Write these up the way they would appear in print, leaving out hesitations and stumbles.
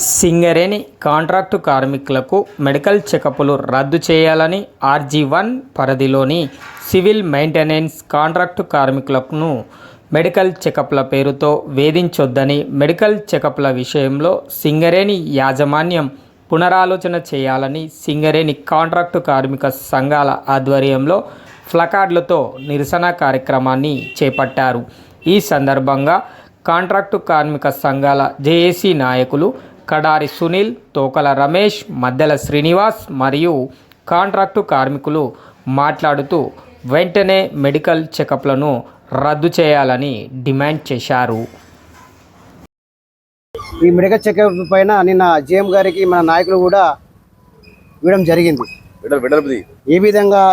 Singareni contract కార్మికులకు medical చెకప్లు రద్దు చేయాలని RG1 పరిధిలోని సివిల్ మెయింటెనెన్స్ కాంట్రాక్టు కార్మికులను మెడికల్ చెకప్ల పేరుతో వేధించొద్దని, మెడికల్ చెకప్ల విషయంలో సింగరేణి యాజమాన్యం పునరాలోచన చేయాలని సింగరేణి కాంట్రాక్టు కార్మిక సంఘాల ఆధ్వర్యంలో ప్లకార్డులతో నిరసన కార్యక్రమాన్ని చేపట్టారు. ఈ సందర్భంగా కాంట్రాక్టు కార్మిక సంఘాల జేఏసీ నాయకులు కడారి సునీల్, తోకల రమేష్, మద్దెల శ్రీనివాస్ మరియు కాంట్రాక్టు కార్మికులు మాట్లాడుతూ వెంటనే మెడికల్ చెకప్లను రద్దు చేయాలని డిమాండ్ చేశారు. ఈ మెడికల్ చెకప్ పైన నిన్న జీఎం గారికి మన నాయకులు కూడా ఇవ్వడం జరిగింది. ఏ విధంగా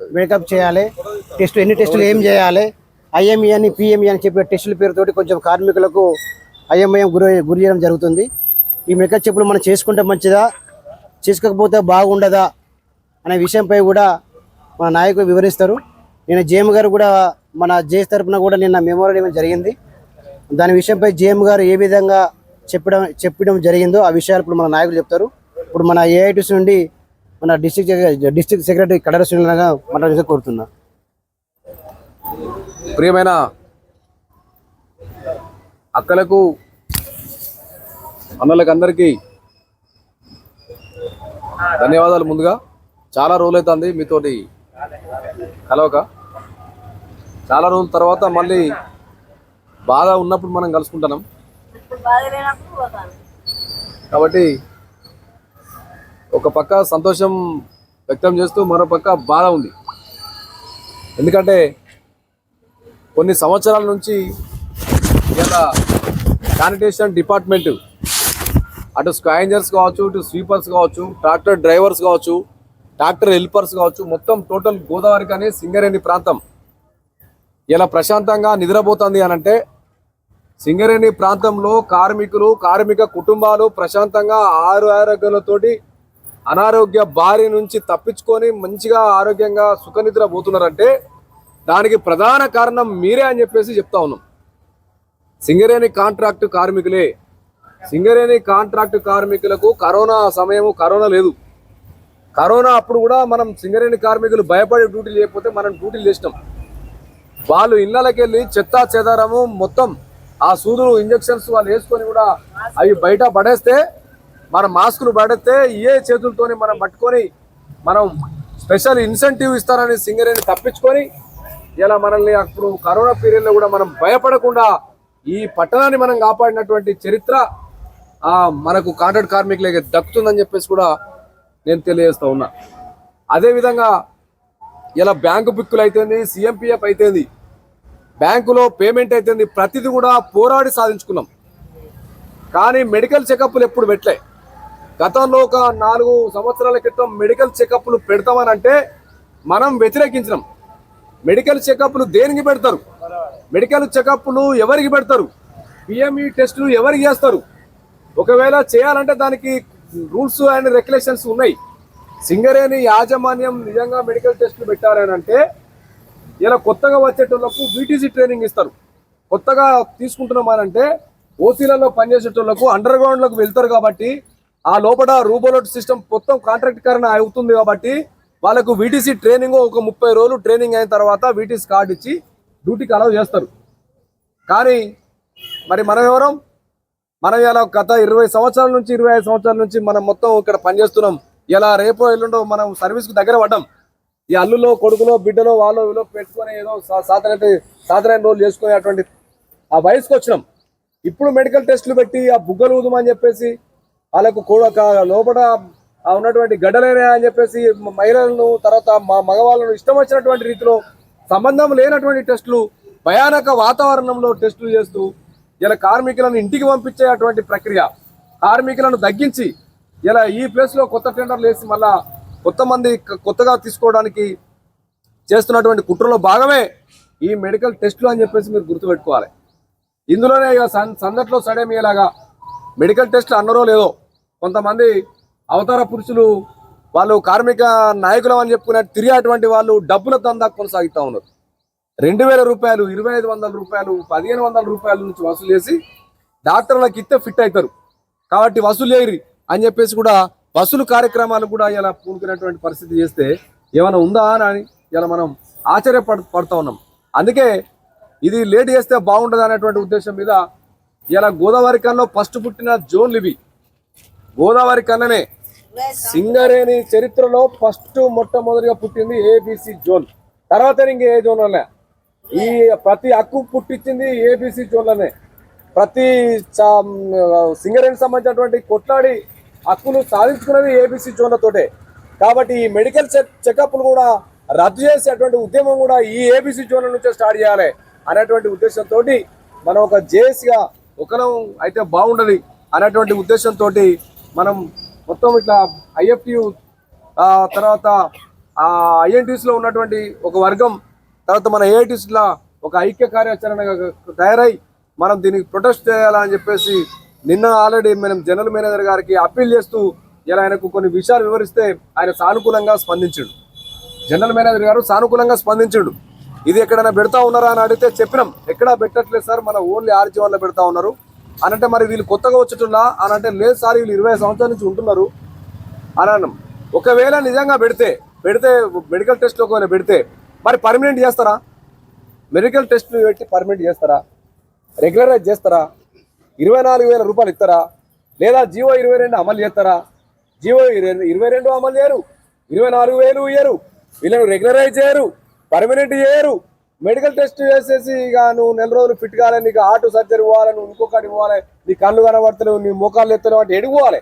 మెడికప్ చేయాలి, ఎన్ని టెస్టులు ఏం చేయాలి, IME అని PME అని చెప్పే టెస్టుల పేరుతోటి కొంచెం కార్మికులకు అయోమయం గురి చేయడం జరుగుతుంది. ఈ మెడికల్ చెకప్లు మనం చేసుకుంటే మంచిదా, చేసుకోకపోతే బాగుండదా అనే విషయంపై కూడా మన నాయకులు వివరిస్తారు. నిన్న జీఎం గారు కూడా మన జేఎస్ తరఫున కూడా నిన్న మెమోరియల్ ఇవ్వడం జరిగింది. దాని విషయంపై జీఎం గారు ఏ విధంగా చెప్పడం జరిగిందో ఆ విషయాలు ఇప్పుడు మన నాయకులు చెప్తారు. ఇప్పుడు మన AITC నుండి మన డిస్ట్రిక్ట్ సెక్రటరీ కడారి సునీల్ గారు మాట్లాడాలని కోరుతున్నా. ప్రియమైన అక్కలకు, అన్నలకు అందరికీ ధన్యవాదాలు. ముందుగా చాలా రోజులు అవుతుంది మీతోటి కలవక. చాలా రోజుల తర్వాత మళ్ళీ బాధ ఉన్నప్పుడు మనం కలుసుకుంటున్నాం కాబట్టి ఒక పక్క సంతోషం వ్యక్తం చేస్తూ మరో పక్క బాధ ఉంది. ఎందుకంటే కొన్ని సంవత్సరాల నుంచి ఇలా శానిటేషన్ డిపార్ట్మెంటు అటు స్కావెంజర్స్ కావచ్చు, ఇటు స్వీపర్స్ కావచ్చు, ట్రాక్టర్ డ్రైవర్స్ కావచ్చు, ట్రాక్టర్ హెల్పర్స్ కావచ్చు, మొత్తం టోటల్ గోదావరి కానీ సింగరేణి ప్రాంతం ఇలా ప్రశాంతంగా నిద్రపోతుంది అనంటే సింగరేణి ప్రాంతంలో కార్మికులు, కార్మిక కుటుంబాలు ప్రశాంతంగా ఆరోగ్యాలతోటి అనారోగ్య బారి నుంచి తప్పించుకొని మంచిగా ఆరోగ్యంగా సుఖనిద్ర పోతున్నారంటే దానికి ప్రధాన కారణం మీరే అని చెప్పేసి చెప్తా ఉన్నాం. సింగరేణి కాంట్రాక్టు కార్మికులే. సింగరేణి కాంట్రాక్టు కార్మికులకు కరోనా లేదు. కరోనా అప్పుడు కూడా మనం సింగరేణి కార్మికులు భయపడి డ్యూటీలు చేయకపోతే మనం డ్యూటీలు చేసినాం. వాళ్ళు ఇళ్ళకి వెళ్ళి చెత్తా చెదారము మొత్తం ఆ సూదులు, ఇంజక్షన్స్ వాళ్ళు వేసుకొని కూడా అవి బయట పడేస్తే, మన మాస్కులు పడేస్తే ఏ చేతులతోని మనం పట్టుకొని మనం స్పెషల్ ఇన్సెంటివ్ ఇస్తారని సింగరేణి తప్పించుకొని ఇలా మనల్ని అప్పుడు కరోనా పీరియడ్లో కూడా మనం భయపడకుండా ఈ పట్టణాన్ని మనం కాపాడినటువంటి చరిత్ర మనకు కాంట్రాక్ట్ కార్మికులకి దక్కుతుందని చెప్పేసి కూడా నేను తెలియజేస్తూ ఉన్నా. అదేవిధంగా ఇలా బ్యాంకు బిక్కులు అయితేంది, CMPF అయితేంది, బ్యాంకులో పేమెంట్ అయితేంది, ప్రతిదీ కూడా పోరాడి సాధించుకున్నాం. కానీ మెడికల్ చెకప్లు ఎప్పుడు పెట్టలే. గతంలో ఒక 4 సంవత్సరాల క్రితం మెడికల్ చెకప్లు పెడతామని అంటే మనం వ్యతిరేకించినాం. మెడికల్ చెకప్లు దేనికి పెడతారు? మెడికల్ చెకప్లు ఎవరికి పెడతారు? PME టెస్టులు ఎవరికి చేస్తారు? ఒకవేళ చేయాలంటే దానికి రూల్స్ అండ్ రెగ్యులేషన్స్ ఉన్నాయి. సింగరేణి యాజమాన్యం నిజంగా మెడికల్ టెస్టులు పెట్టారని అంటే ఇలా కొత్తగా వచ్చేటోళ్లకు VTC ట్రైనింగ్ ఇస్తారు. కొత్తగా తీసుకుంటున్నామనంటే ఓసీలలో పనిచేసేటోళ్లకు అండర్ గ్రౌండ్లకు వెళ్తారు కాబట్టి ఆ లోపల రూబోలోట్ సిస్టమ్ మొత్తం కాంట్రాక్టీకరణ అవుతుంది కాబట్టి వాళ్ళకు VTC ట్రైనింగ్ ఒక 30 రోజులు ట్రైనింగ్ అయిన తర్వాత VTC కార్డు ఇచ్చి డ్యూటీకి అలౌ చేస్తారు. కానీ మరి మనం ఎవరం? మనం ఇలా గత 20 సంవత్సరాల నుంచి 25 సంవత్సరాల నుంచి మనం మొత్తం ఇక్కడ పనిచేస్తున్నాం. ఇలా రేపో ఎల్లుండో మనం సర్వీస్కు దగ్గర పడ్డాం. ఈ అల్లులో, కొడుకులో, బిడ్డలో, వాళ్ళు వీళ్ళు పెట్టుకొని ఏదో సాధారణ రోజులు చేసుకునేటువంటి ఆ వయసుకు వచ్చినాం. ఇప్పుడు మెడికల్ టెస్టులు పెట్టి ఆ బుగ్గలు ఊదుమని చెప్పేసి వాళ్ళకు లోపల ఉన్నటువంటి గడ్డలేనా అని చెప్పేసి మహిళలను, తర్వాత మగవాళ్ళను ఇష్టం వచ్చినటువంటి రీతిలో సంబంధం లేనటువంటి టెస్టులు, భయానక వాతావరణంలో టెస్టులు చేస్తూ ఇలా కార్మికులను ఇంటికి పంపించేటువంటి ప్రక్రియ, కార్మికులను తగ్గించి ఇలా ఈ ప్లేస్లో కొత్త టెండర్లు వేసి మళ్ళా మంది కొత్తగా తీసుకోవడానికి చేస్తున్నటువంటి కుట్రలో భాగమే ఈ మెడికల్ టెస్టులు అని చెప్పేసి మీరు గుర్తుపెట్టుకోవాలి. ఇందులోనే ఇక సందట్లో సడేమిలాగా మెడికల్ టెస్టులు అన్నరో లేదో కొంతమంది అవతార పురుషులు వాళ్ళు కార్మిక నాయకులు అని చెప్పుకునే తిరిగేటువంటి వాళ్ళు డబ్బుల దందా కొనసాగుతూ ఉన్నారు. 2000 రూపాయలు, 2500 రూపాయలు, 1500 రూపాయల నుంచి వసూలు చేసి డాక్టర్లకు ఇస్తే ఫిట్ అవుతారు. కాబట్టి వసూలు చేయరు అని చెప్పేసి కూడా వసూలు కార్యక్రమాలు కూడా ఇలా పూనుకునేటువంటి పరిస్థితి చేస్తే ఏమైనా ఉందా అని ఇలా మనం పడుతూ ఉన్నాం. అందుకే ఇది లేట్ చేస్తే బాగుంటుంది అనేటువంటి ఉద్దేశం మీద ఇలా గోదావరి కన్లో ఫస్ట్ పుట్టిన జోన్లు ఇవి. గోదావరి కన్ననే సింగరేణి చరిత్రలో మొట్టమొదటిగా పుట్టింది ఏబిసి జోన్. తర్వాత ఇంక ఏ జోన్ వల్లే ఈ ప్రతి హక్కు పుట్టించింది ఏబిసి జోన్లనే. ప్రతి సింగరేణికి సంబంధించినటువంటి కొట్లాడి హక్కులు సాధించుకున్నది ఏబిసి జోన్లతోటే. కాబట్టి ఈ మెడికల్ చెకప్లు కూడా రద్దు చేసేటువంటి ఉద్యమం కూడా ఈ ఏబిసి జోన్ల నుంచే స్టార్ట్ చేయాలి అనేటువంటి ఉద్దేశంతో మనం ఒక జేఏసీగా ఒకరం అయితే బాగుండదు అనేటువంటి ఉద్దేశంతో మనం మొత్తం ఇట్లా ఐఎఫ్టియు తర్వాత ఐఎన్టీస్లో ఉన్నటువంటి ఒక వర్గం తర్వాత మన ఏఐటీస్లో ఒక ఐక్య కార్యాచరణ తయారై మనం దీనికి ప్రొటెస్ట్ చేయాలని చెప్పేసి నిన్న ఆల్రెడీ మనం జనరల్ మేనేజర్ గారికి అప్పీల్ చేస్తూ ఇలా ఆయనకు కొన్ని విషయాలు వివరిస్తే ఆయన సానుకూలంగా స్పందించాడు. జనరల్ మేనేజర్ గారు సానుకూలంగా స్పందించాడు. ఇది ఎక్కడైనా పెడతా ఉన్నారా అని అడిగితే చెప్పినాం, ఎక్కడా పెట్టట్లేదు సార్, మన ఓన్లీ ఆర్జీవన్లో పెడతా ఉన్నారు అని. అంటే మరి వీళ్ళు కొత్తగా వచ్చేటున్నా అని అంటే లేదు సార్, వీళ్ళు 20 సంవత్సరాల నుంచి ఉంటున్నారు అని అన్నాం. ఒకవేళ నిజంగా పెడితే మెడికల్ టెస్ట్ ఒకవేళ పెడితే మరి పర్మనెంట్ చేస్తారా? మెడికల్ టెస్ట్ పెట్టి పర్మనెంట్ చేస్తారా? రెగ్యులరైజ్ చేస్తారా? 24,000 రూపాయలు ఇస్తారా? లేదా జీవో 22 అమలు చేస్తారా? జీవో 22 అమలు చేయరు, 24,000 ఇయ్యరు, వీళ్ళను రెగ్యులరైజ్ చేయరు, పర్మనెంట్ చేయరు. మెడికల్ టెస్ట్ చేసేసి ఇక నువ్వు 4 రోజులు ఫిట్ కావాలి, నీకు ఆటో సర్జరీ పోవాలి, నువ్వు ఇంకొకటి పోవాలి, నీ కళ్ళు కనబడతలేవు, నీ మోకాళ్ళు ఎత్తలేవు అంటే ఎడిపోవాలి.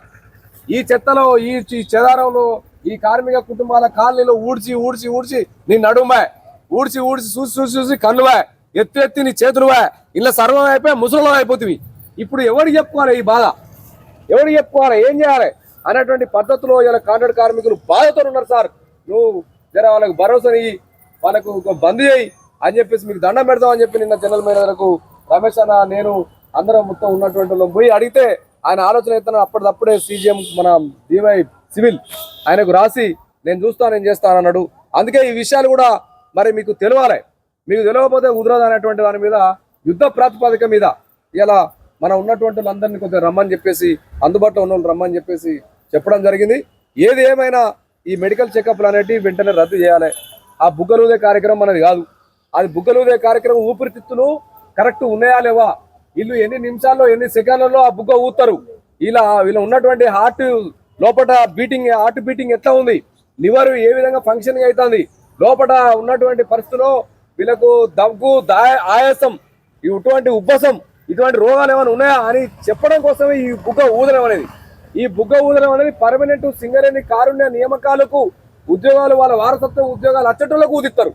ఈ చెత్తలో ఈ చెదారంలో ఈ కార్మిక కుటుంబాల కాలనీలో ఊడ్చి నీ నడుమా ఊడ్చి చూసి కన్నువా ఎత్తి నీ చేతులువా ఇలా సర్వం అయిపోయి ముసలిలో అయిపోతుంది. ఇప్పుడు ఎవరికి చెప్పుకోవాలి ఈ బాధ? ఎవరికి చెప్పుకోవాలి? ఏం చేయాలి అనేటువంటి పద్ధతిలో ఇలా కాంట్రాక్ట్ కార్మికులు బాధతో ఉన్నారు. సార్ నువ్వు జర వాళ్ళకు భరోసాని వాళ్ళకు బంద్ చేయి అని చెప్పేసి మీకు దండం పెడతామని చెప్పి నిన్న జనరల్ మేనేజర్కు రమేష్ అన్న నేను అందరం మొత్తం ఉన్నటువంటి వాళ్ళం పోయి అడిగితే ఆయన ఆలోచన అయితే అప్పటిదప్పుడే సీజీఎం మన డివై సివిల్ ఆయనకు రాసి నేను చేస్తాను అన్నాడు. అందుకే ఈ విషయాలు కూడా మరి మీకు తెలియాలి. మీకు తెలియకపోతే కుదరదు అనేటువంటి దాని మీద యుద్ధ ప్రాతిపదిక మీద ఇలా మనం ఉన్నటువంటి వాళ్ళందరినీ కొంచెం రమ్మని చెప్పేసి అందుబాటులో ఉన్న వాళ్ళు రమ్మని చెప్పేసి చెప్పడం జరిగింది. ఏది ఏమైనా ఈ మెడికల్ చెకప్లు అనేటివి వెంటనే రద్దు చేయాలి. ఆ బుగ్గలూదే కార్యక్రమం అనేది కాదు, అది బుగ్గలూదే కార్యక్రమం ఊపిరితిత్తులు కరెక్ట్ ఉన్నాయా లేవా, వీళ్ళు ఎన్ని నిమిషాల్లో ఎన్ని సెకండ్లలో ఆ బుగ్గ ఊతారు, వీళ్ళ ఉన్నటువంటి హార్ట్ లోపల హార్ట్ బీటింగ్ ఎట్లా ఉంది, లివర్ ఏ విధంగా ఫంక్షనింగ్ అవుతుంది, లోపల ఉన్నటువంటి పరిస్థితుల్లో వీళ్ళకు దగ్గు ఆయాసం ఇటువంటి ఉబ్బసం ఇటువంటి రోగాలు ఏమైనా ఉన్నాయా అని చెప్పడం కోసమే ఈ బుగ్గ ఊదడం అనేది. ఈ బుగ్గ ఊదడం అనేది పర్మనెంట్ సింగరేణి కారుణ్య నియామకాలకు ఉద్యోగాలు వాళ్ళ వారసత్వ ఉద్యోగాలు అచ్చటోళ్లకు ఊదిస్తారు,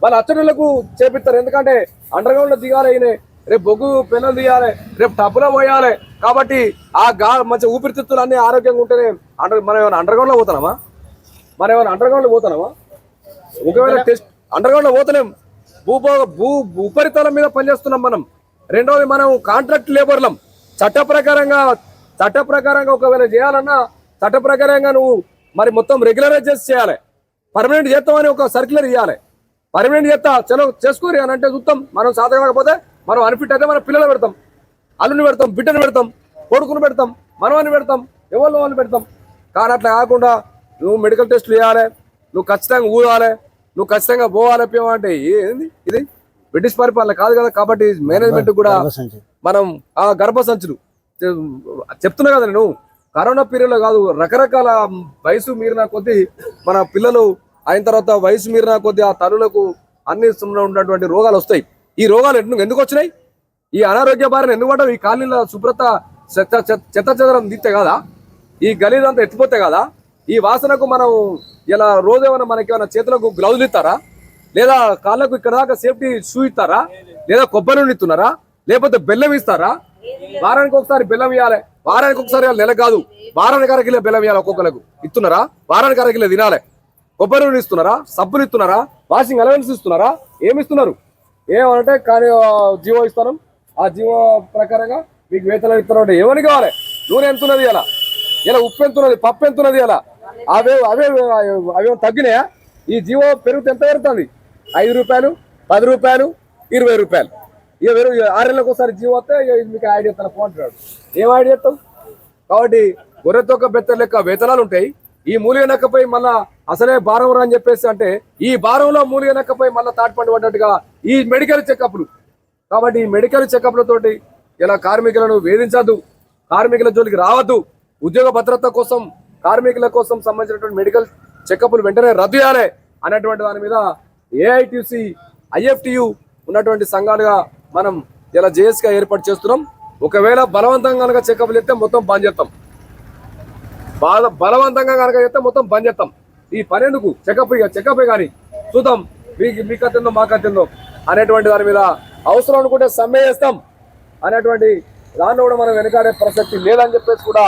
వాళ్ళు అచ్చటోళ్లకు చేపిస్తారు. ఎందుకంటే అండర్గ్రౌండ్ లో దిగాలి, రేపు బొగ్గు పెన్నులు తీయాలి, రేపు టబ్బులో పోయాలి. కాబట్టి ఆ మంచి ఊపిరితిత్తులు అన్ని ఆరోగ్యంగా ఉంటేనే మనం ఏమైనా అండర్గ్రౌండ్ లో పోతున్నామా? ఒకవేళ టెస్ట్ అండర్గ్రౌండ్ లో పోతలేం, ఉపరితలం మీద పనిచేస్తున్నాం మనం. రెండవది మనం కాంట్రాక్ట్ లేబర్లం. చట్ట ప్రకారంగా ఒకవేళ చేయాలన్నా చట్ట ప్రకారంగా నువ్వు మరి మొత్తం రెగ్యులరైజ్ చేయాలి. పర్మనెంట్ చేస్తామని ఒక సర్క్యులర్ ఇవ్వాలి. పర్మనెంట్ చేస్తా చలో చేసుకోరు అని అంటే చూస్తాం. మనం సాధకకపోతే మనం అన్ఫిట్ అయితే మన పిల్లలు పెడతాం, అల్లుని పెడతాం, బిడ్డను పెడతాం, కొడుకును పెడతాం, మనవాన్ని పెడతాం, ఎవరిని పెడతాం. కానీ అట్లా కాకుండా నువ్వు మెడికల్ టెస్టులు చేయాలి, నువ్వు ఖచ్చితంగా ఊదాలి, నువ్వు ఖచ్చితంగా పోవాలి అంటే ఏంది ఇది? బ్రిటిష్ పరిపాలన కాదు కదా. కాబట్టి మేనేజ్మెంట్ కూడా మనం ఆ గర్భసంచులు చెప్తున్నా కదా, నేను కరోనా పీరియడ్లో కాదు, రకరకాల వయసు మీరిన కొద్దీ మన పిల్లలు అయిన తర్వాత వయసు మీరిన కొద్దీ ఆ తల్లులకు అన్ని ఉన్నటువంటి రోగాలు వస్తాయి. ఈ రోగాలు ఎందుకు వచ్చినాయి? ఈ అనారోగ్య బారిన ఎందుకు పడ్డావు? ఈ కాలనీల శుభ్రత చెత్తం తీస్తే కదా, ఈ గలీదంతా ఎత్తిపోతే కదా. ఈ వాసనకు మనం ఇలా రోజేమైనా మనకేమైనా చేతులకు గ్లౌజులు ఇస్తారా, లేదా కాళ్ళకు ఇక్కడ దాకా సేఫ్టీ షూ ఇస్తారా, లేదా కొబ్బరి నూనె ఇస్తున్నారా, లేకపోతే బెల్లం ఇస్తారా? వారానికి ఒకసారి బెల్లం ఇవ్వాలి, వారానికి ఒకసారి నెల కాదు, వారానికి అరకిలో బెల్లం ఇవ్వాలి. ఒక్కొక్కరికి ఇస్తున్నారా? వారానికి అరకిలో తినాలి. కొబ్బరి నూనె ఇస్తున్నారా? సబ్బులు ఇస్తున్నారా? వాషింగ్ అలవెన్స్ ఇస్తున్నారా? ఏమిస్తున్నారు? ఏమంటే కానీ జీవో ఇస్తాను, ఆ జీవో ప్రకారంగా మీకు వేతనం ఇస్తున్నాం అంటే ఏమని కావాలి? నూనె ఎంత ఉన్నది ఇలా ఉప్పు ఎంత ఉన్నది, పప్పు ఎంత ఉన్నది, అవేమో తగ్గినాయా? ఈ జీవో పెరుగుతే ఎంత పెరుగుతుంది? 5 రూపాయలు, 10 రూపాయలు, 20 రూపాయలు. ఇక 6 నెలలకు ఒకసారి జీవో వస్తే మీకు యాడ్ చేస్తాను ఫోన్ అంటున్నాడు. ఏం యాడ్ చేస్తావు? కాబట్టి గొర్రెతోక బెత్త లెక్క వేతనాలు ఉంటాయి. ఈ మూలిగ నక్కపై మళ్ళా అసలే భారం అని చెప్పేసి అంటే ఈ భారంలో మూలిగ నక్కపై మళ్ళీ తాటిపండు పడ్డట్టుగా ఈ మెడికల్ చెకప్లు. కాబట్టి ఈ మెడికల్ చెకప్లతోటి ఇలా కార్మికులను వేధించద్దు, కార్మికుల జోలికి రావద్దు. ఉద్యోగ భద్రత కోసం కార్మికుల కోసం సంబంధించినటువంటి మెడికల్ చెకప్లు వెంటనే రద్దు చేయాలి అనేటువంటి దాని మీద ఏఐటిసి ఐఎఫ్టియు ఉన్నటువంటి సంఘాలుగా మనం ఇలా జేఎస్గా ఏర్పాటు చేస్తున్నాం. ఒకవేళ బలవంతంగా కనుక చెకప్లు చేస్తే మొత్తం బంద్ చేస్తాం, బలవంతంగా కనుక చేస్తే మొత్తం బంద్ చేస్తాం. ఈ పని ఎందుకు చెకప్ కానీ చూద్దాం మీ కత్తిందో మా కత్తిందో అనేటువంటి దాని మీద అవసరం అనుకుంటే సమ్మె చేస్తాం అనేటువంటి దానిలో కూడా మనం వెనకాడే ప్రసక్తి లేదని చెప్పేసి కూడా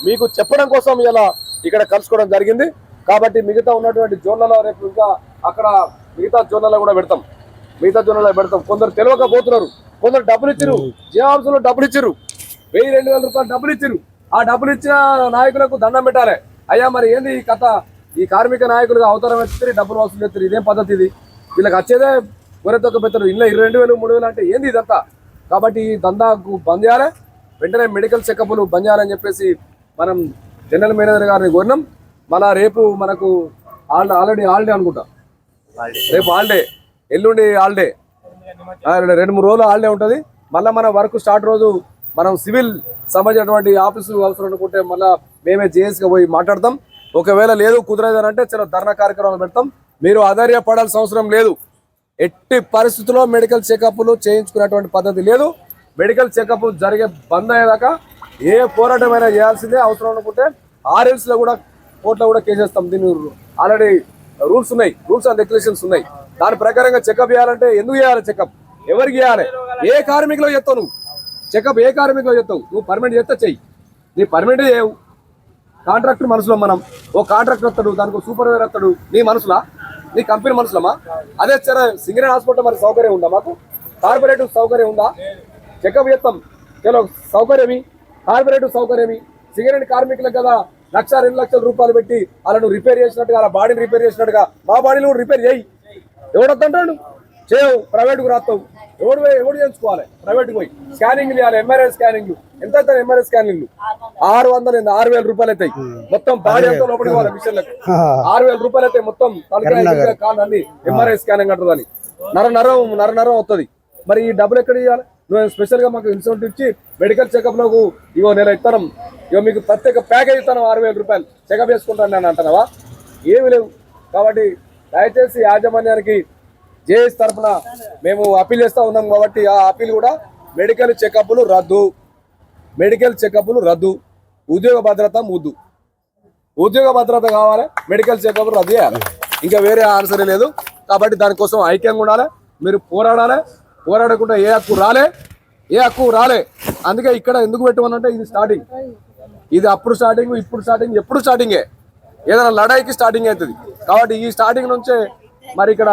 మీకు చెప్పడం కోసం ఇలా ఇక్కడ కలుసుకోవడం జరిగింది. కాబట్టి మిగతా ఉన్నటువంటి జోన్లలో రేపు ఇంకా అక్కడ మిగతా జోన్లలో కూడా పెడతాం. కొందరు తెలియకపోతున్నారు, కొందరు డబ్బులు ఇచ్చిరు, జిఆర్ఎంలో డబ్బులు ఇచ్చిరు, 1000-2000 రూపాయలు డబ్బులు ఇచ్చిరు. ఆ డబ్బులు ఇచ్చిన నాయకులకు దండం పెట్టాలి. అయ్యా మరి ఏంది ఈ కథ? ఈ కార్మిక నాయకులుగా అవతారం వచ్చి డబ్బులు వసూలు చేస్తారు, ఇదేం పద్ధతి? ఇది వీళ్ళకి వచ్చేదే గొర్రెతోక బెత్తలు, ఇంట్లో 2000-3000 అంటే ఏంది ఇదంతా? కాబట్టి ఈ దందాకు బంద్ చేయాలి, వెంటనే మెడికల్ చెకప్లు బంద్ చేయాలని చెప్పేసి మనం జనరల్ మేనేజర్ గారిని కోరినాం. మళ్ళా రేపు మనకు ఆల్రెడీ హాలిడే అనుకుంటా, రేపు హాలిడే, ఎల్లుండి హాలిడే, 2-3 రోజులు హాలిడే ఉంటుంది. మళ్ళీ మన వర్క్ స్టార్ట్ రోజు మనం సివిల్ సంబంధించినటువంటి ఆఫీసు అవసరం అనుకుంటే మళ్ళీ మేమే జేఎస్గా పోయి మాట్లాడతాం. ఒకవేళ లేదు కుదరదని అంటే చాలా ధర్నా కార్యక్రమాలు పెడతాం. మీరు ఆధార్యపడాల్సిన అవసరం లేదు. ఎట్టి పరిస్థితుల్లో మెడికల్ చెకప్లు చేయించుకునేటువంటి పద్ధతి లేదు. మెడికల్ చెకప్ జరిగే బంద్ అయ్యేదాకా ఏ పోరాటమైనా చేయాల్సిందే. అవసరం అనుకుంటే ఆర్ఎల్స్లో కూడా కోర్టులో కూడా కేసేస్తాం. దీని ఆల్రెడీ రూల్స్ ఉన్నాయి, రూల్స్ అండ్ రెగ్యులేషన్స్ ఉన్నాయి. దాని ప్రకారంగా చెకప్ చేయాలంటే ఎందుకు చేయాలి? చెకప్ ఎవరికి చేయాలి? ఏ కార్మికులో చెప్తావు నువ్వు చెకప్? ఏ కార్మికులో చెప్తావు? నువ్వు పర్మనెంట్ చేస్తే చెయ్యి, నీ పర్మనెంట్ చేయవు. కాంట్రాక్టర్ మనసులో మనం ఓ కాంట్రాక్టర్ వస్తాడు, దానికి సూపర్వైజర్ వస్తాడు, నీ మనసులా? నీ కంపెనీ మనసులమా? అదే సరే సింగరేణి హాస్పిటల్ మరి సౌకర్యం ఉందా? మాకు కార్పొరేటివ్ సౌకర్యం ఉందా? చెకప్ చేస్తాం, చలో సౌకర్యమి, కార్పొరేటివ్ సౌకర్యమి. సింగరేణి కార్మికులకు కదా 1,00,000-2 లక్షల రూపాయలు పెట్టి వాళ్ళను రిపేర్ చేసినట్టుగా, అలా బాడీని రిపేర్ చేసినట్టుగా మా బాడీని కూడా రిపేర్ చేయి. ఎవడొద్దంటాడు? చేయవు, ప్రైవేట్కు రాస్తావు. ఎవడు చేయించుకోవాలి? ప్రైవేట్కి పోయి స్కానింగ్ చేయాలి. ఎంఆర్ఐ స్కానింగ్ ఎంత అవుతుంది? ఎంఆర్ఐ స్కానింగ్ 600-6,000 రూపాయలు అవుతాయి. మొత్తం బాడీ అంతా లోపలికి పోవాలి మిషన్లకు 6,000 రూపాయలు అవుతాయి. మొత్తం తలకాయ కాళ్ళు అన్ని ఎంఆర్ఐ స్కానింగ్ అంటుందని నరం వస్తుంది. మరి ఈ డబ్బులు ఎక్కడ ఇవ్వాలి? నువ్వు స్పెషల్గా మాకు ఇన్సెంటివ్ ఇచ్చి మెడికల్ చెకప్లకు ఇగో నెల ఇస్తాం, ఇగో మీకు ప్రత్యేక ప్యాకేజ్ ఇస్తాను 6,000 రూపాయలు చెకప్ చేసుకుంటాను నేను అంటున్నావా? ఏమి లేవు. కాబట్టి దయచేసి యాజమాన్యానికి జేఎస్ తరఫున మేము అప్పీల్ చేస్తూ ఉన్నాం. కాబట్టి ఆ అప్పీల్ కూడా మెడికల్ చెకప్లు రద్దు, ఉద్యోగ భద్రత ముద్దు. ఉద్యోగ భద్రత కావాలి, మెడికల్ చెకప్లు రద్దు చేయాలి. ఇంకా వేరే ఆన్సరే లేదు. కాబట్టి దానికోసం ఐక్యంగా ఉండాలి, మీరు పోరాడాలి. పోరాడకుండా ఏ హక్కు రాలే. అందుకే ఇక్కడ ఎందుకు పెట్టమనంటే ఇది స్టార్టింగ్, ఇది అప్పుడు స్టార్టింగ్, ఇప్పుడు స్టార్టింగ్, ఎప్పుడు స్టార్టింగే. ఏదైనా లడాయికి స్టార్టింగ్ అవుతుంది. కాబట్టి ఈ స్టార్టింగ్ నుంచే మరి ఇక్కడ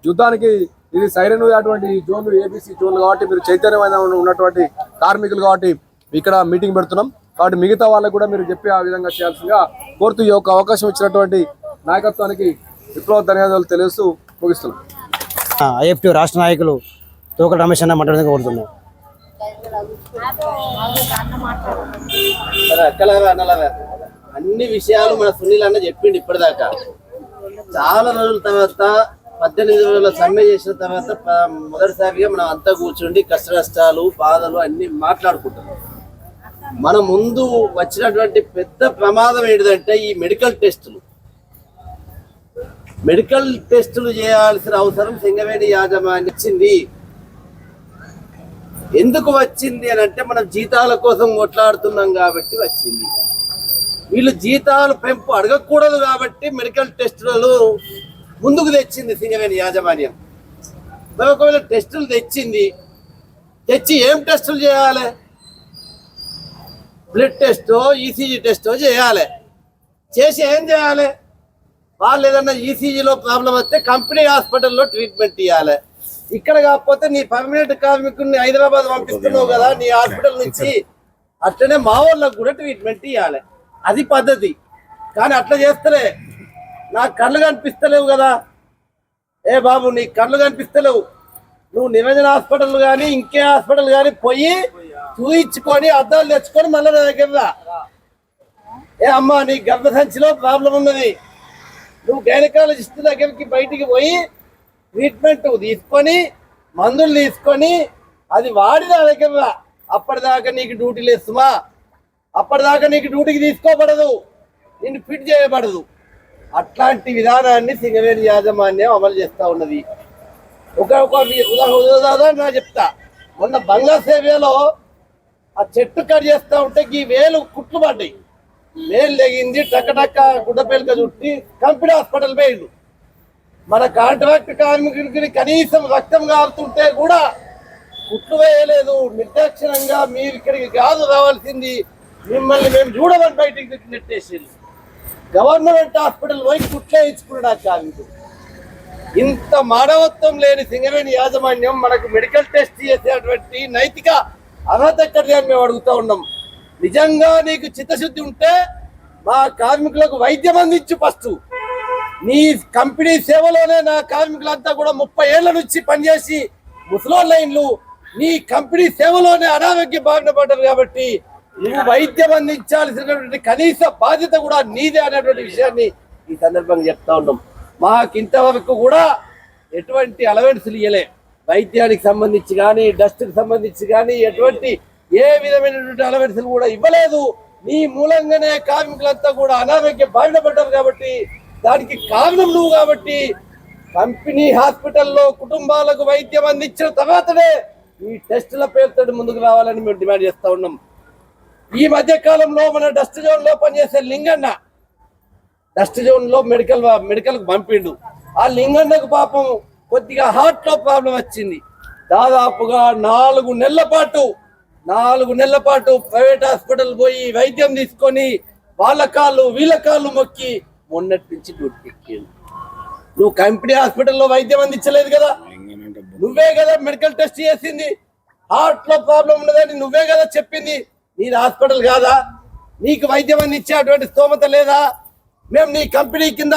యుద్ధానికి ఇది సైరన్ అటువంటి జోన్లు, ఏబీసీ జోన్లు కాబట్టి మీరు చైతన్యమైన ఉన్నటువంటి కార్మికులు కాబట్టి ఇక్కడ మీటింగ్ పెడుతున్నాం. కాబట్టి మిగతా వాళ్ళకు కూడా మీరు చెప్పి ఆ విధంగా చేయాల్సిందిగా కోరుతూ ఈ యొక్క అవకాశం ఇచ్చినటువంటి నాయకత్వానికి విప్లవ ధన్యవాదాలు తెలియజేస్తూ ముగిస్తున్నాం. ఐఎఫ్టీ రాష్ట్ర నాయకులు తోకల రమేష్ అన్న మాట్లాడడానికి కోరుతున్నాం. అన్ని విషయాలు మన సునీల్ అన్న చెప్పిండు ఇప్పటిదాకా. చాలా రోజుల తర్వాత 18 రోజుల సమ్మె చేసిన తర్వాత మొదటిసారిగా మనం అంతా కూర్చుండి కష్ట నష్టాలు, బాధలు అన్ని మాట్లాడుకుంటాం. మన ముందు వచ్చినటువంటి పెద్ద ప్రమాదం ఏంటిదంటే ఈ మెడికల్ టెస్టులు చేయాల్సిన అవసరం సింగరేణి యాజమాన్యం వచ్చింది. ఎందుకు వచ్చింది అని అంటే మనం జీతాల కోసం కొట్లాడుతున్నాం కాబట్టి వచ్చింది. వీళ్ళు జీతాలు పెంపు అడగకూడదు కాబట్టి మెడికల్ టెస్టులను ముందుకు తెచ్చింది సింగరేణి యాజమాన్యం. ఒకవేళ టెస్టులు తెచ్చి ఏం టెస్టులు చేయాలి? బ్లడ్ టెస్టో, ఈసీజీ టెస్టో చేయాలి. చేసి ఏం చేయాలి? వాళ్ళు ఏదన్నా ఈసీజీలో ప్రాబ్లం వస్తే కంపెనీ హాస్పిటల్లో ట్రీట్మెంట్ ఇవ్వాలి. ఇక్కడ కాకపోతే నీ పర్మనెంట్ కార్మికుడిని హైదరాబాద్ పంపిస్తున్నావు కదా నీ హాస్పిటల్ నుంచి, అట్లనే మా వాళ్ళకు కూడా ట్రీట్మెంట్ ఇవ్వాలి. అది పద్ధతి. కానీ అట్లా చేస్తలే. నాకు కళ్ళు కనిపిస్తలేవు కదా, ఏ బాబు నీ కళ్ళు కనిపిస్తలేవు, నువ్వు నిరంజన హాస్పిటల్ కానీ ఇంకే హాస్పిటల్ కానీ పోయి చూయించుకొని అద్దాలు తెచ్చుకొని మళ్ళీ నా దగ్గర ఏ అమ్మా నీ గర్భసంచిలో ప్రాబ్లం ఉన్నది, నువ్వు గైనకాలజిస్ట్ దగ్గరికి బయటికి పోయి ట్రీట్మెంట్ తీసుకొని మందులు తీసుకొని అది వాడిన దగ్గర అప్పటిదాకా నీకు డ్యూటీలు ఇస్తుమా, అప్పటిదాకా నీకు డ్యూటీకి తీసుకోబడదు, నిన్ను ఫిట్ చేయబడదు. అట్లాంటి విధానాన్ని సింగరేణి యాజమాన్యం అమలు చేస్తూ ఉన్నది. ఒక ఉదాహరణ చెప్తా. మొన్న బంగ్లా సేవలో ఆ చెట్టు కట్ చేస్తూ ఉంటే ఈ వేలు కుట్లు పడ్డాయి, వేలు తెగింది, టక్క గుడ్డపేలిక చుట్టి కంపెనీ హాస్పిటల్ పోయిండు. మన కాంట్రాక్ట్ కార్మికుడికి కనీసం రక్తం కారుతుంటే కూడా కుట్లు వేయలేదు. నిర్దాక్షిణంగా మీరు ఇక్కడికి కాదు రావాల్సింది, మిమ్మల్ని మేము చూడమని బయటికి నెట్టేసింది. గవర్నమెంట్ హాస్పిటల్ పోయి కుట్లే ఇచ్చుకున్నాడు కార్మికుడు. ఇంత మానవత్వం లేని సింగరేణి యాజమాన్యం మనకు మెడికల్ టెస్ట్ చేసేటువంటి నైతిక అర్హత ఎక్కడిది అని మేము అడుగుతూ ఉన్నాం. నిజంగా నీకు చిత్తశుద్ధి ఉంటే మా కార్మికులకు వైద్యం అందించు. ఫస్ట్ నీ కంపెనీ సేవలోనే నా కార్మికులంతా కూడా 30 ఏళ్ల నుంచి పనిచేసి ముసలోళ్ళ లైన్లు నీ కంపెనీ సేవలోనే అనారోగ్య బారిన పడ్డారు. కాబట్టి నువ్వు వైద్యం అందించాల్సినటువంటి కనీస బాధ్యత కూడా నీదే అనేటువంటి విషయాన్ని ఈ సందర్భంగా చెప్తా ఉన్నాం. మాకు ఇంతవరకు కూడా ఎటువంటి అలవెన్సులు ఇవ్వలే, వైద్యానికి సంబంధించి కానీ డస్ట్కి సంబంధించి కానీ ఎటువంటి ఏ విధమైనటువంటి అలవెన్సులు కూడా ఇవ్వలేదు. నీ మూలంగానే కార్మికులంతా కూడా అనారోగ్య బారిన పడ్డారు. కాబట్టి దానికి కారణం నువ్వు. కాబట్టి కంపెనీ హాస్పిటల్లో కుటుంబాలకు వైద్యం అందించిన తర్వాతనే ఈ టెస్టుల పేరుతో ముందుకు రావాలని మేము డిమాండ్ చేస్తా ఉన్నాం. ఈ మధ్య కాలంలో మన డస్ట్ జోన్ లో పనిచేసే లింగన్న డస్ట్ జోన్ లో మెడికల్ పంపిండు. ఆ లింగన్నకు పాపం కొద్దిగా హార్ట్ లో ప్రాబ్లం వచ్చింది. దాదాపుగా 4 నెలల పాటు ప్రైవేట్ హాస్పిటల్ పోయి వైద్యం తీసుకొని వాళ్ళ కాళ్ళు వీళ్ళ కాళ్ళు మొక్కి మొన్నటి నుంచి డ్యూటీ ఎక్కిండు. నువ్వు కంపెనీ హాస్పిటల్లో వైద్యం అందించలేదు కదా, నువ్వే కదా మెడికల్ టెస్ట్ చేసింది. హార్ట్ లో ప్రాబ్లం ఉన్నదని నువ్వే కదా చెప్పింది. నీది హాస్పిటల్ కాదా? నీకు వైద్యం అందించేటువంటి స్తోమత లేదా? మేము నీ కంపెనీ కింద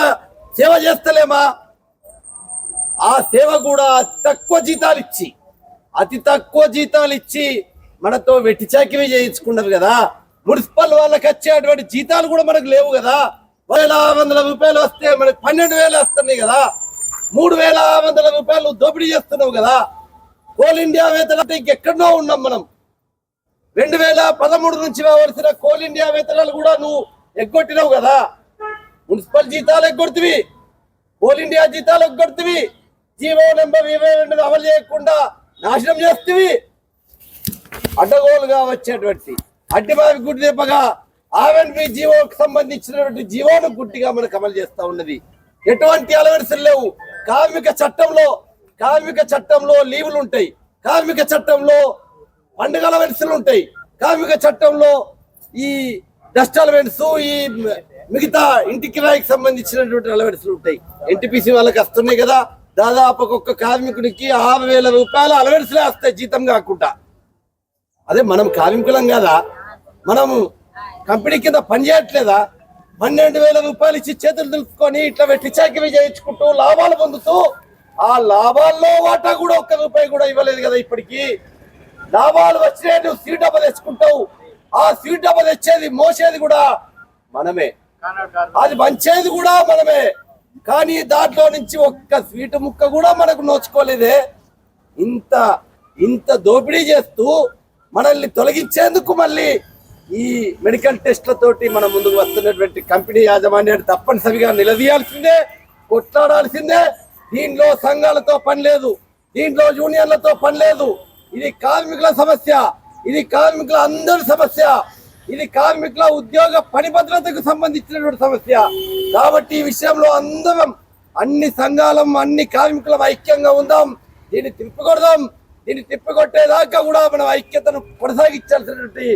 సేవ చేస్తలేమా? ఆ సేవ కూడా అతి తక్కువ జీతాలు ఇచ్చి మనతో వెట్టి చాకిరీ చేయించుకున్నారు కదా. మున్సిపల్ వాళ్ళకి వచ్చేటువంటి జీతాలు కూడా మనకు లేవు కదా. 1,100 రూపాయలు వస్తే మనకు 12,000 వస్తున్నాయి కదా. 3,100 రూపాయలు దోపిడీ చేస్తున్నావు కదా. కోల్ ఇండియా వేతనం అంటే ఇంకెక్కడో ఉన్నాం మనం. 2013 నుంచి రావాల్సిన కోల్ ఇండియా వేతనాలు కూడా నువ్వు ఎగ్గొట్టినావు కదా. మున్సిపల్ జీతాలు ఎగ్గొడుతువి, కోల్ ఇండియా జీతాలు ఎగ్గొడుతువి, జీవో నెంబర్ 22 అమలు చేయకుండా నాశనం చేస్తువి. అడ్డగోలుగా వచ్చేటువంటి అడ్డిబావి గుడ్డి దెబ్బగా ఆర్ఎన్బి జీవోకి సంబంధించినటువంటి జీవోను గుడ్డిగా మనకు అమలు చేస్తా ఉన్నది. ఎటువంటి అలవెన్సులు లేవు. కార్మిక చట్టంలో లీవులు ఉంటాయి, కార్మిక చట్టంలో పండుగ అలవెన్సులు ఉంటాయి, కార్మిక చట్టంలో ఈ డస్ట్ అలవెన్స్, ఈ మిగతా ఇంటి కిరాయికి సంబంధించినటువంటి అలవెన్సులు ఉంటాయి. ఎన్టీపీసీ వాళ్ళకి వస్తున్నాయి కదా. దాదాపు ఒక్కొక్క కార్మికుడికి 6,000 రూపాయల అలవెన్సులే వస్తాయి జీతం కాకుండా. అదే మనం కార్మికులం కదా, మనం కంపెనీ కింద పనిచేయట్లేదా? 12,000 రూపాయలు ఇచ్చి చేతులు దులుపుకొని ఇట్లా వెట్టి చాకిరీ చేయించుకుంటూ లాభాలు పొందుతూ ఆ లాభాల్లో వాటా కూడా 1 రూపాయి కూడా ఇవ్వలేదు కదా. ఇప్పటికీ లాభాలు వచ్చినాయి, నువ్వు సీట్ డబ్బా తెచ్చుకుంటావు. ఆ సీట్ డబ్బా తెచ్చేది మోసేది కూడా మనమే, అది పంచేది కూడా మనమే. కానీ దాంట్లో నుంచి ఒక్క స్వీటు ముక్క కూడా మనకు నోచుకోలేదే. ఇంత దోపిడీ చేస్తూ మనల్ని తొలగించేందుకు మళ్ళీ ఈ మెడికల్ టెస్ట్లతోటి మనం ముందుకు వస్తున్నటువంటి కంపెనీ యాజమాన్యాన్ని తప్పనిసరిగా నిలదీయాల్సిందే, కొట్లాడాల్సిందే. దీంట్లో సంఘాలతో పని లేదు, దీంట్లో యూనియన్లతో పని లేదు. ఇది కార్మికుల సమస్య, ఇది కార్మికుల అందరి సమస్య, ఇది కార్మికుల ఉద్యోగ పని భద్రతకు సంబంధించినటువంటి సమస్య. కాబట్టి ఈ విషయంలో అందరం అన్ని సంఘాలం అన్ని కార్మికులం ఐక్యంగా ఉందాం. దీన్ని తిప్పికొడదాం. దీన్ని తిప్పికొట్టేదాకా కూడా మనం ఐక్యతను కొనసాగించాల్సినటువంటి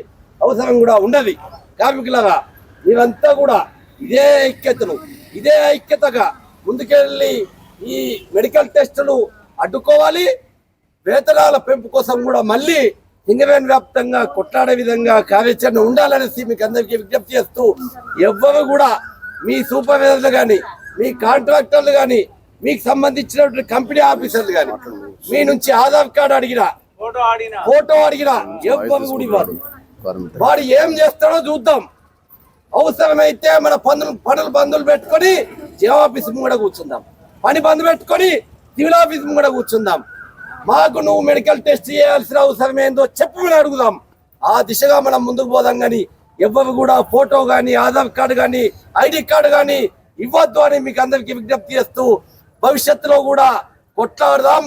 అవసరం కూడా ఉన్నది. కార్మికులరా మీరంతా కూడా ఇదే ఐక్యతగా ముందుకెళ్ళి ఈ మెడికల్ టెస్టులు అడ్డుకోవాలి. వేతనాల పెంపు కోసం కూడా మళ్ళీ సింగరేణి వ్యాప్తంగా కొట్లాడే విధంగా కార్యాచరణ ఉండాలనేసి మీకు అందరికీ విజ్ఞప్తి చేస్తూ, ఎవ్వరు కూడా మీ సూపర్వైజర్లు కానీ మీ కాంట్రాక్టర్లు కానీ మీకు సంబంధించినటువంటి కంపెనీ ఆఫీసర్లు కానీ మీ నుంచి ఆధార్ కార్డు అడిగినా ఫోటో అడిగినా ఎవ్వరు కూడా ఇవ్వరు. వాడు ఏం చేస్తాడో చూద్దాం. అవసరమైతే మన పనులు బంధువులు పెట్టుకొని జియో ఆఫీస్ కూడా కూర్చుందాం, పని బంధు పెట్టుకొని సివిల్ ఆఫీస్ కూడా కూర్చుందాం. మాకు నువ్వు మెడికల్ టెస్ట్ చేయాల్సిన అవసరం ఏందో చెప్పమని అడుగుదాం. ఆ దిశగా మనం ముందుకు పోదాం. కానీ ఎవరు కూడా ఫోటో కానీ ఆధార్ కార్డు కానీ ఐడి కార్డు కానీ ఇవ్వద్దు అని మీకు అందరికీ విజ్ఞప్తి చేస్తూ భవిష్యత్తులో కూడా కొట్లాడదాం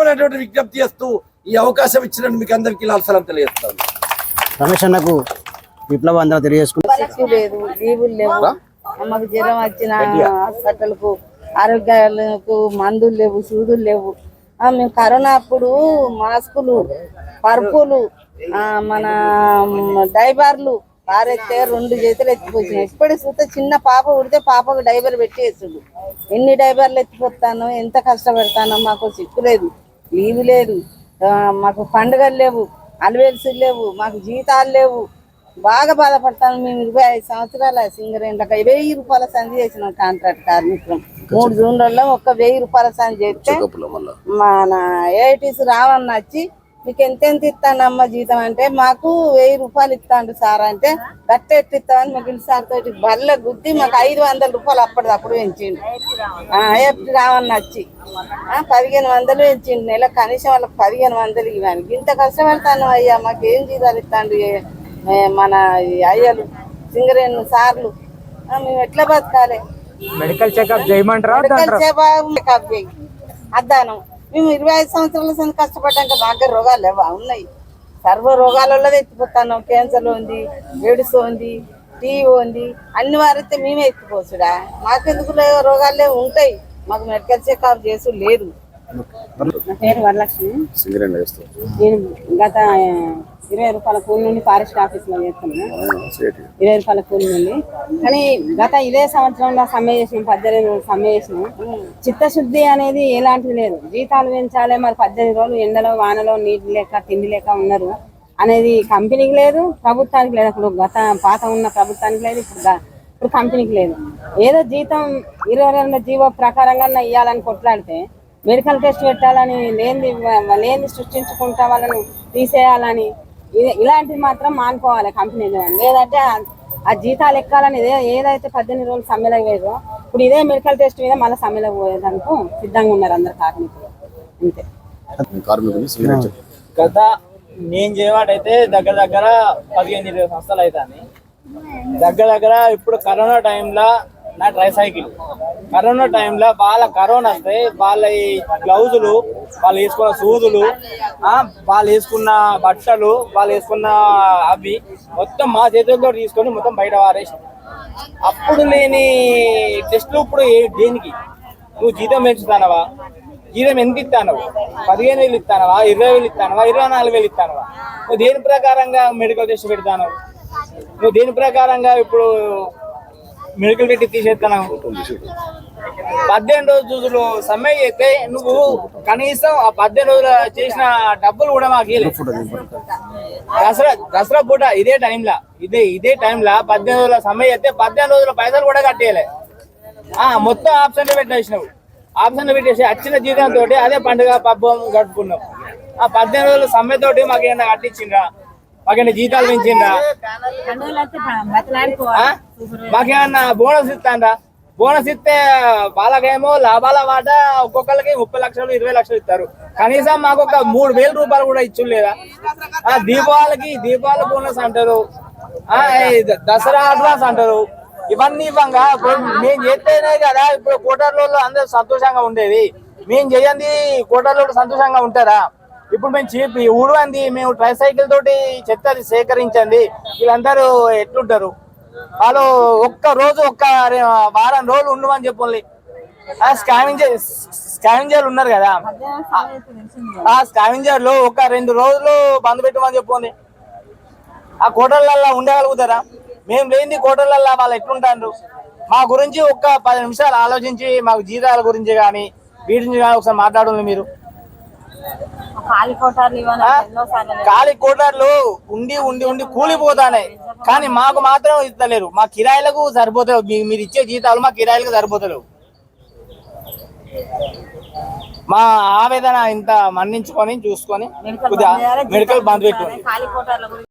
అనేటువంటి విజ్ఞప్తి చేస్తూ ఈ అవకాశం ఇచ్చినట్టు మీకు అందరికీ లాల్సలం తెలియజేస్తాను. రమేష్ అన్నకు విప్లవాంధ్ర తెలియజేసుకుంటాం. లేదు, లీవులు లేవు. అమ్మకు జ్వరం వచ్చిన హాస్పిటల్కు ఆరోగ్యాలకు మందులు లేవు, సూదులు లేవు. మేము కరోనా అప్పుడు మాస్కులు, పరుపులు, మన డైబర్లు పారెత్తే 2 చేతులు ఎత్తిపోసినాయి. ఇప్పటికి చూస్తే చిన్న పాప ఉడితే పాపకు డైబర్ పెట్టేసుడు. ఎన్ని డైబర్లు ఎత్తిపోతానో, ఎంత కష్టపడతానో. మాకు సిక్కు లేదు, లీవు లేదు, మాకు పండుగలు లేవు, అలవేల్సులు లేవు, మాకు జీతాలు లేవు. బాగా బాధపడతాను. మేము 25 సంవత్సరాల సింగరేణిలకు 1000 రూపాయల సంధి చేసినాం. కాంట్రాక్ట్ కార్మికులం 3 జూన్లలో 1000 రూపాయల సంధి చేస్తే మన ఏఐటీస్ రావన్న వచ్చి మీకు ఎంతెంత ఇస్తానమ్మ జీతం అంటే మాకు 1000 రూపాయలు ఇస్తాండు సార్ అంటే గట్ట ఎట్టిస్తామని మిగిలిన సార్ తోటి బల్ల గుద్ది మాకు 500 రూపాయలు అప్పటిదప్పుడు పెంచిండు. ఏపీ రావన్న వచ్చి 1500 పెంచిండు. నెల కనీసం వాళ్ళకి 1500 ఇవ్వాలి. ఇంత కష్టపడతాను అయ్యా, మాకు ఏం జీతాలు ఇస్తాండు మన అయ్యలు సింగరేణి సార్లు. మేము ఎట్లా బతకాలి? మెడికల్ చెకప్ చేయమంటారా? మెడికల్ చెకప్ చేయి అద్దాను. మేము 25 సంవత్సరాల సంది కష్టపడ్డాక మా దగ్గర రోగాలు లేవా? ఉన్నాయి. సర్వ రోగాలలో ఎత్తిపోతాను. క్యాన్సర్ ఉంది, ఎయిడ్స్ ఉంది, టీవీ ఉంది. అన్ని వారైతే మేమే ఎత్తిపోసుడా? మాకెందుకు రోగాలే ఉంటాయి. మాకు మెడికల్ చెకప్ చేసు లేదు. నా పేరు వరలక్ష్మి. నేను గత 20 రూపాయల కూలి నుండి ఫారెస్ట్ ఆఫీస్లో చేస్తున్నా. 20 రూపాయల కూలి నుండి. కానీ గత ఇదే సంవత్సరంలో సమ్మె చేసినాం, 18 రోజులు సమ్మె చేసినాం. చిత్తశుద్ధి అనేది ఎలాంటిది లేదు. జీతాలు పెంచాలి, మరి 18 రోజులు ఎండలో వానలో నీటి లేక తిండి లేక ఉన్నారు అనేది కంపెనీకి లేదు, ప్రభుత్వానికి లేదు. అప్పుడు పాత ఉన్న ప్రభుత్వానికి లేదు, ఇప్పుడు కంపెనీకి లేదు. ఏదో జీతం 22 జీవో ప్రకారంగా ఇవ్వాలని కొట్లాడితే మెడికల్ టెస్ట్ పెట్టాలని లేని సృష్టించుకుంటా వాళ్ళని తీసేయాలని ఇలాంటివి మాత్రం మానుకోవాలి కంపెనీలు. లేదంటే ఆ జీతాలు ఎక్కాలని ఏదైతే 18 రోజులు సమ్మెలకు పోయేదో ఇప్పుడు ఇదే మెడికల్ టెస్ట్ మీద మళ్ళీ సమ్మెలకు పోయేదానికి సిద్ధంగా ఉన్నారు అందరు కార్మికులు. అంతే. గత నేను చేయవాటైతే దగ్గర 15-20 సంవత్సరాలు అవుతాను. దగ్గర ఇప్పుడు కరోనా టైంలో నా ట్రైసైకిల్ కరోనా టైంలో వాళ్ళ కరోనా వస్తే వాళ్ళ గ్లౌజులు, వాళ్ళు వేసుకున్న సూదులు, వాళ్ళు వేసుకున్న బట్టలు, వాళ్ళు వేసుకున్న అవి మొత్తం మా చేతులతో తీసుకొని మొత్తం బయట వారేసి. అప్పుడు లేని టెస్టులు ఇప్పుడు దేనికి? నువ్వు జీతం పెంచుతానవా? జీతం ఎంత ఇస్తానవు? 15,000 ఇస్తానవా? 20,000 ఇస్తానవా? 24,000 ఇస్తానవా? నువ్వు దేని ప్రకారంగా మెడికల్ టెస్ట్ పెడతాను? నువ్వు దేని ప్రకారంగా ఇప్పుడు మెడికల్ పెట్టి తీసేస్తాను? 18 రోజులు సమ్మె అయితే నువ్వు కనీసం ఆ 18 రోజులు చేసిన డబ్బులు కూడా మాకు దసరా పూట ఇదే టైంలో 18 రోజుల సమ్మె అయితే 18 రోజుల పైసలు కూడా కట్టేయలే. మొత్తం ఆప్షన్లు పెట్టేసినావు. ఆప్షన్లు పెట్టేసి వచ్చిన జీతంతో అదే పండుగ పబ్బం గడుపుకున్నావు. ఆ 18 రోజుల సమ్మెతోటి మాకేమైనా కట్టించిండ్రా? మాకేమైనా జీతాలు పెంచిండ్రా? మాకేమన్నా బోనస్ ఇస్తాండ్రా? బోనస్ ఇస్తే వాళ్ళకేమో లాభాల వాట ఒక్కొక్కరికి 30 లక్షలు 20 లక్షలు ఇస్తారు. కనీసం మాకు ఒక 3,000 రూపాయలు కూడా ఇచ్చు లేదా? దీపావళి బోనస్ అంటారు, దసరా అడ్వాన్స్ అంటారు. ఇవన్నీ ఇవ్వంగా మేము చేస్తేనే కదా ఇప్పుడు కోటర్లలో అందరూ సంతోషంగా ఉండేది. మేము చేయండి కోటర్లో సంతోషంగా ఉంటారా? ఇప్పుడు మేము చెప్పి ఊడవంది, మేము ట్రైసైకిల్ తోటి చెత్త సేకరించండి, వీళ్ళందరూ ఎట్లుంటారు? వాళ్ళు ఒక్క వారం రోజులు ఉండమని చెప్పండి. స్కావెంజర్లు ఉన్నారు కదా, ఆ స్కావెంజర్లు 2 రోజులు బంద్ పెట్టమని చెప్పండి. ఆ కోటర్లల్లో ఉండగలుగుతారా? మేము లేని కోటర్లల్లో వాళ్ళు ఎట్లుంటారు? మా గురించి 10 నిమిషాలు ఆలోచించి మాకు జీతాల గురించి కానీ వీటి నుంచి కానీ ఒకసారి మాట్లాడండి. మీరు ఖాళీ కోటర్లు ఉండి కూలిపోతానే, కానీ మాకు మాత్రం ఇస్తలేరు. మా కిరాయిలకు సరిపోతలేవు. మీరు ఇచ్చే జీతాలు మా కిరాయిలకు సరిపోతలేవు. మా ఆవేదన ఇంత మన్నించుకొని చూసుకొని మెడికల్ బంద్ పెట్టుకోండి.